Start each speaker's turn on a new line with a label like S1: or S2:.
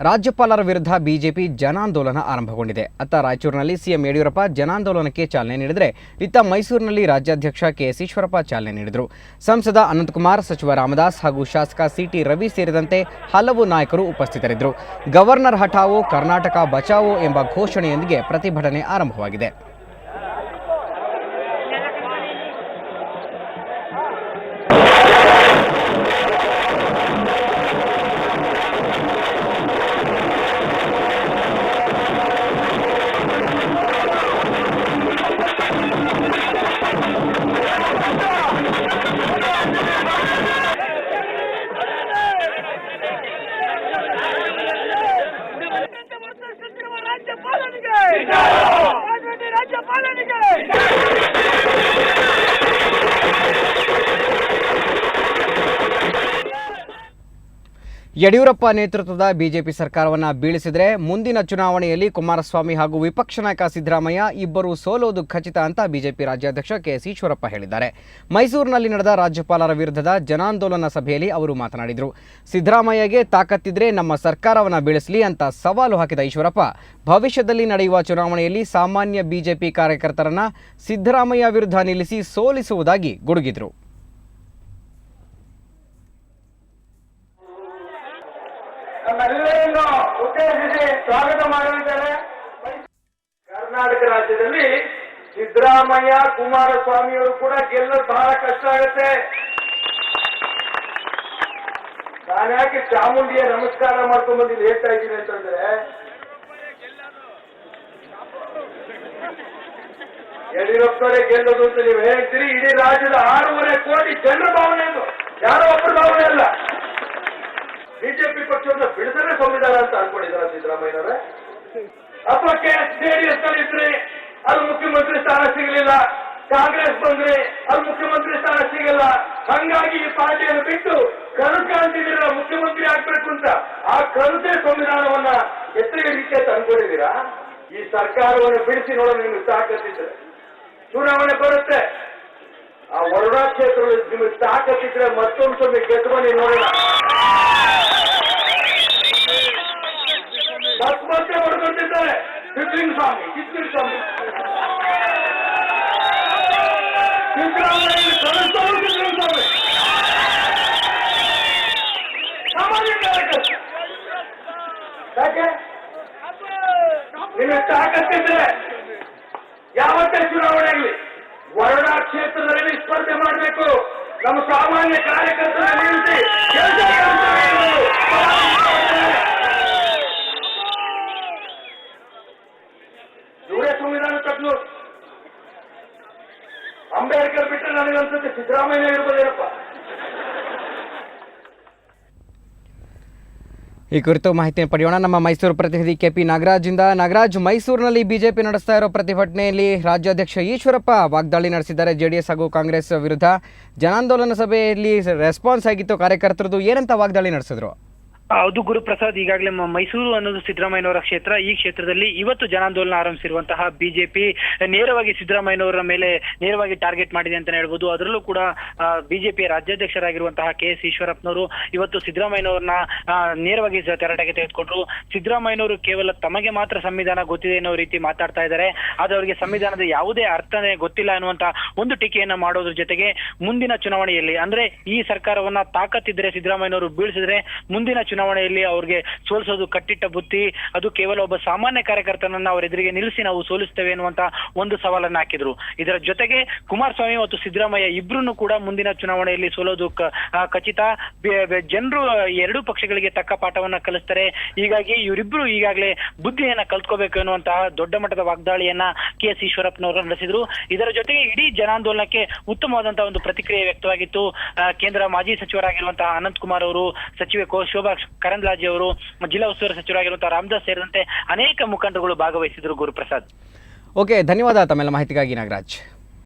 S1: ರಾಜ್ಯಪಾಲರ ವಿರುದ್ಧ ಬಿಜೆಪಿ ಜನಾಂದೋಲನ ಆರಂಭಗೊಂಡಿದೆ. ಅತ್ತ ರಾಯಚೂರಿನಲ್ಲಿ ಸಿಎಂ ಯಡಿಯೂರಪ್ಪ ಜನಾಂದೋಲನಕ್ಕೆ ಚಾಲನೆ ನೀಡಿದರೆ, ಇತ್ತ ಮೈಸೂರಿನಲ್ಲಿ ರಾಜ್ಯಾಧ್ಯಕ್ಷ ಕೆಎಸ್ ಈಶ್ವರಪ್ಪ ಚಾಲನೆ ನೀಡಿದರು. ಸಂಸದ ಅನಂತಕುಮಾರ್, ಸಚಿವ ರಾಮದಾಸ್ ಹಾಗೂ ಶಾಸಕ ಸಿಟಿ ರವಿ ಸೇರಿದಂತೆ ಹಲವು ನಾಯಕರು ಉಪಸ್ಥಿತರಿದ್ದರು. ಗವರ್ನರ್ ಹಠಾವೋ, ಕರ್ನಾಟಕ ಬಚಾವೋ ಎಂಬ ಘೋಷಣೆಯೊಂದಿಗೆ ಪ್ರತಿಭಟನೆ ಆರಂಭವಾಗಿದೆ. ಯಡಿಯೂರಪ್ಪ ನೇತೃತ್ವದ ಬಿಜೆಪಿ ಸರ್ಕಾರವನ್ನು ಬೀಳಿಸಿದರೆ ಮುಂದಿನ ಚುನಾವಣೆಯಲ್ಲಿ ಕುಮಾರಸ್ವಾಮಿ ಹಾಗೂ ವಿಪಕ್ಷ ನಾಯಕ ಸಿದ್ದರಾಮಯ್ಯ ಇಬ್ಬರು ಸೋಲೋದು ಖಚಿತ ಅಂತ ಬಿಜೆಪಿ ರಾಜ್ಯಾಧ್ಯಕ್ಷ ಕೆಎಸ್ ಈಶ್ವರಪ್ಪ ಹೇಳಿದ್ದಾರೆ. ಮೈಸೂರಿನಲ್ಲಿ ನಡೆದ ರಾಜ್ಯಪಾಲರ ವಿರುದ್ಧದ ಜನಾಂದೋಲನ ಸಭೆಯಲ್ಲಿ ಅವರು ಮಾತನಾಡಿದರು. ಸಿದ್ದರಾಮಯ್ಯಗೆ ತಾಕತ್ತಿದ್ರೆ ನಮ್ಮ ಸರ್ಕಾರವನ್ನು ಬೀಳಿಸಲಿ ಅಂತ ಸವಾಲು ಹಾಕಿದ ಈಶ್ವರಪ್ಪ, ಭವಿಷ್ಯದಲ್ಲಿ ನಡೆಯುವ ಚುನಾವಣೆಯಲ್ಲಿ ಸಾಮಾನ್ಯ ಬಿಜೆಪಿ ಕಾರ್ಯಕರ್ತರನ್ನ ಸಿದ್ದರಾಮಯ್ಯ ವಿರುದ್ಧ ನಿಲ್ಲಿಸಿ ಸೋಲಿಸುವುದಾಗಿ ಗುಡುಗಿದರು.
S2: ನಮ್ಮೆಲ್ಲರನ್ನು ಉದ್ದೇಶಿಸಿ ಸ್ವಾಗತ ಮಾಡಲಿದ್ದಾರೆ. ಕರ್ನಾಟಕ ರಾಜ್ಯದಲ್ಲಿ ಸಿದ್ದರಾಮಯ್ಯ, ಕುಮಾರಸ್ವಾಮಿ ಅವರು ಕೂಡ ಗೆಲ್ಲೋದು ಬಹಳ ಕಷ್ಟ ಆಗುತ್ತೆ. ನಾನು ಯಾಕೆ ಚಾಮುಂಡಿಯ ನಮಸ್ಕಾರ ಮಾಡ್ಕೊಂಡ್ ಬಂದು ಹೇಳ್ತಾ ಇದ್ದೀನಿ ಅಂತಂದ್ರೆ, ಯಡಿಯೂರಪ್ಪರೇ ಗೆಲ್ಲೋದು ಅಂತ ನೀವು ಹೇಳ್ತೀರಿ. ಇಡೀ ರಾಜ್ಯದ 6.5 ಕೋಟಿ ಜನರ ಭಾವನೆ ಅದು, ಯಾರೋ ಒಬ್ಬರ ಭಾವನೆ ಅಲ್ಲ. ಬಿಜೆಪಿ ಪಕ್ಷವನ್ನು ಬಿಡಿಸಲೇ ಸಂವಿಧಾನ ಅಂತ ಅನ್ಕೊಂಡಿದ್ದಾರೆ ಸಿದ್ದರಾಮಯ್ಯನವರೇ. ಅಥವಾ ಜೆಡಿಎಸ್ ನಲ್ಲಿ ಇದ್ರೆ ಅಲ್ಲಿ ಮುಖ್ಯಮಂತ್ರಿ ಸ್ಥಾನ ಸಿಗಲಿಲ್ಲ, ಕಾಂಗ್ರೆಸ್ ಬಂದ್ರೆ ಅಲ್ಲಿ ಮುಖ್ಯಮಂತ್ರಿ ಸ್ಥಾನ ಸಿಗಲ್ಲ. ಹಂಗಾಗಿ ಈ ಪಾರ್ಟಿಯನ್ನು ಬಿಟ್ಟು ಕನಸು ಕಾಣ್ತಿದ್ದೀರ ಮುಖ್ಯಮಂತ್ರಿ ಆಗ್ಬೇಕು ಅಂತ. ಆ ಕನಸೇ ಸಂವಿಧಾನವನ್ನ ಎತ್ತರಿಕೆ ಅಂತ ಅನ್ಕೊಂಡಿದ್ದೀರಾ? ಈ ಸರ್ಕಾರವನ್ನು ಬಿಡಿಸಿ ನೋಡೋಣ ನಿಮಗೆ ತಾಕತ್ತಿದ್ರೆ. ಚುನಾವಣೆ ಬರುತ್ತೆ, ಆ ವರುಣಾ ಕ್ಷೇತ್ರದಲ್ಲಿ ನಿಮಗೆ ತಾಕತ್ತಿದ್ರೆ ಮತ್ತೊಂದು ಸಮಯ ಗೆದ್ದು ಬನ್ನಿ ನೋಡೋಣ. ಮತ್ತೆ ಹೊಡೆದಿದ್ದಾರೆ ಸಿದ್ದಲಿಂಗಸ್ವಾಮಿ, ಸಿದ್ದಲಿಂಗಸ್ವಾಮಿ ಸಿದ್ದರಾಮಯ್ಯ ಸಾಮಾನ್ಯ ಕಾರ್ಯಕರ್ತ. ಯಾಕೆ ನಿಮಗೆ ತಾಕತ್ತಿದ್ರೆ ಯಾವತ್ತೇ ಚುನಾವಣೆಯಲ್ಲಿ ವರುಣಾ ಕ್ಷೇತ್ರದಲ್ಲಿ ಸ್ಪರ್ಧೆ ಮಾಡಬೇಕು. ನಮ್ಮ ಸಾಮಾನ್ಯ ಕಾರ್ಯಕರ್ತರ ನಿಲ್ಲಿಸಿ ಇವರೇ ಸಂವಿಧಾನ ತಜ್ಞರು. ಅಂಬೇಡ್ಕರ್ ಬಿಟ್ಟರೆ ನನಗನ್ಸುತ್ತೆ ಸಿದ್ದರಾಮಯ್ಯ ಇರ್ಬೋದೇನಪ್ಪ.
S1: ಈ ಕುರಿತು ಮಾಹಿತಿಯನ್ನು ಪಡೆಯೋಣ. ನಮ್ಮ ಮೈಸೂರು ಪ್ರತಿನಿಧಿ ಕೆಪಿ ನಾಗರಾಜಿಂದ. ನಾಗರಾಜ್, ಮೈಸೂರಿನಲ್ಲಿ ಬಿಜೆಪಿ ನಡೆಸ್ತಾ ಇರೋ ಪ್ರತಿಭಟನೆಯಲ್ಲಿ ರಾಜ್ಯಾಧ್ಯಕ್ಷ ಈಶ್ವರಪ್ಪ ವಾಗ್ದಾಳಿ ನಡೆಸಿದ್ದಾರೆ ಜೆಡಿಎಸ್ ಹಾಗೂ ಕಾಂಗ್ರೆಸ್ ವಿರುದ್ಧ. ಜನಾಂದೋಲನ ಸಭೆಯಲ್ಲಿ ರೆಸ್ಪಾನ್ಸ್ ಆಗಿತ್ತು ಕಾರ್ಯಕರ್ತರದು, ಏನಂತ ವಾಗ್ದಾಳಿ ನಡೆಸಿದ್ರು?
S3: ಹೌದು ಗುರುಪ್ರಸಾದ್, ಈಗಾಗಲೇ ಮೈಸೂರು ಅನ್ನೋದು ಸಿದ್ದರಾಮಯ್ಯನವರ ಕ್ಷೇತ್ರ. ಈ ಕ್ಷೇತ್ರದಲ್ಲಿ ಇವತ್ತು ಜನಾಂದೋಲನ ಆರಂಭಿಸಿರುವಂತಹ ಬಿಜೆಪಿ ನೇರವಾಗಿ ಸಿದ್ದರಾಮಯ್ಯನವರ ಮೇಲೆ ನೇರವಾಗಿ ಟಾರ್ಗೆಟ್ ಮಾಡಿದೆ ಅಂತಾನೆ ಹೇಳ್ಬೋದು. ಅದರಲ್ಲೂ ಕೂಡ ಬಿಜೆಪಿಯ ರಾಜ್ಯಾಧ್ಯಕ್ಷರಾಗಿರುವಂತಹ ಕೆಎಸ್ ಈಶ್ವರಪ್ಪನವರು ಇವತ್ತು ಸಿದ್ದರಾಮಯ್ಯನವರನ್ನ ನೇರವಾಗಿ ತೆರಟೆಗೆ ತೆಗೆದುಕೊಂಡ್ರು. ಸಿದ್ದರಾಮಯ್ಯನವರು ಕೇವಲ ತಮಗೆ ಮಾತ್ರ ಸಂವಿಧಾನ ಗೊತ್ತಿದೆ ಅನ್ನೋ ರೀತಿ ಮಾತಾಡ್ತಾ ಇದ್ದಾರೆ. ಆದ್ರೆ ಅವರಿಗೆ ಸಂವಿಧಾನದ ಯಾವುದೇ ಅರ್ಥನೇ ಗೊತ್ತಿಲ್ಲ ಅನ್ನುವಂತ ಒಂದು ಟೀಕೆಯನ್ನ ಮಾಡೋದ್ರ ಜೊತೆಗೆ ಮುಂದಿನ ಚುನಾವಣೆಯಲ್ಲಿ ಅಂದ್ರೆ ಈ ಸರ್ಕಾರವನ್ನ ತಾಕತ್ತಿದ್ರೆ ಸಿದ್ದರಾಮಯ್ಯನವರು ಬೀಳಿಸಿದ್ರೆ ಮುಂದಿನ ಚುನಾವಣೆಯಲ್ಲಿ ಅವ್ರಿಗೆ ಸೋಲಿಸೋದು ಕಟ್ಟಿಟ್ಟ ಬುತ್ತಿ. ಅದು ಕೇವಲ ಒಬ್ಬ ಸಾಮಾನ್ಯ ಕಾರ್ಯಕರ್ತನನ್ನ ಅವರ ಎದುರಿಗೆ ನಿಲ್ಲಿಸಿ ನಾವು ಸೋಲಿಸ್ತೇವೆ ಅನ್ನುವಂತ ಒಂದು ಸವಾಲನ್ನ ಹಾಕಿದ್ರು. ಇದರ ಜೊತೆಗೆ ಕುಮಾರಸ್ವಾಮಿ ಮತ್ತು ಸಿದ್ದರಾಮಯ್ಯ ಇಬ್ರು ಕೂಡ ಮುಂದಿನ ಚುನಾವಣೆಯಲ್ಲಿ ಸೋಲೋದು ಖಚಿತ. ಜನರು ಎರಡೂ ಪಕ್ಷಗಳಿಗೆ ತಕ್ಕ ಪಾಠವನ್ನ ಕಲಿಸ್ತಾರೆ. ಹೀಗಾಗಿ ಇವರಿಬ್ರು ಈಗಾಗಲೇ ಬುದ್ಧಿಯನ್ನ ಕಲ್ತ್ಕೋಬೇಕು ಅನ್ನುವಂತಹ ದೊಡ್ಡ ಮಟ್ಟದ ವಾಗ್ದಾಳಿಯನ್ನ ಕೆಎಸ್ ಈಶ್ವರಪ್ಪನವರು ನಡೆಸಿದ್ರು. ಇದರ ಜೊತೆಗೆ ಇಡೀ ಜನಾಂದೋಲನಕ್ಕೆ ಉತ್ತಮವಾದಂತಹ ಒಂದು ಪ್ರತಿಕ್ರಿಯೆ ವ್ಯಕ್ತವಾಗಿತ್ತು. ಕೇಂದ್ರ ಮಾಜಿ ಸಚಿವರಾಗಿರುವಂತಹ ಅನಂತಕುಮಾರ್ ಅವರು, ಸಚಿವೆ ಶೋಭಾ ಕರಂದ್ಲಾಜೆ ಅವರು, ಜಿಲ್ಲಾ ಉಸ್ತುವಾರಿ ಸಚಿವರಾಗಿರುವಂತಹ ರಾಮದಾಸ್ ಸೇರಿದಂತೆ ಅನೇಕ ಮುಖಂಡರುಗಳು ಭಾಗವಹಿಸಿದ್ರು. ಗುರುಪ್ರಸಾದ್,
S1: ಓಕೆ, ಧನ್ಯವಾದ ತಮ್ಮೆಲ್ಲ ಮಾಹಿತಿಗಾಗಿ ನಾಗರಾಜ್.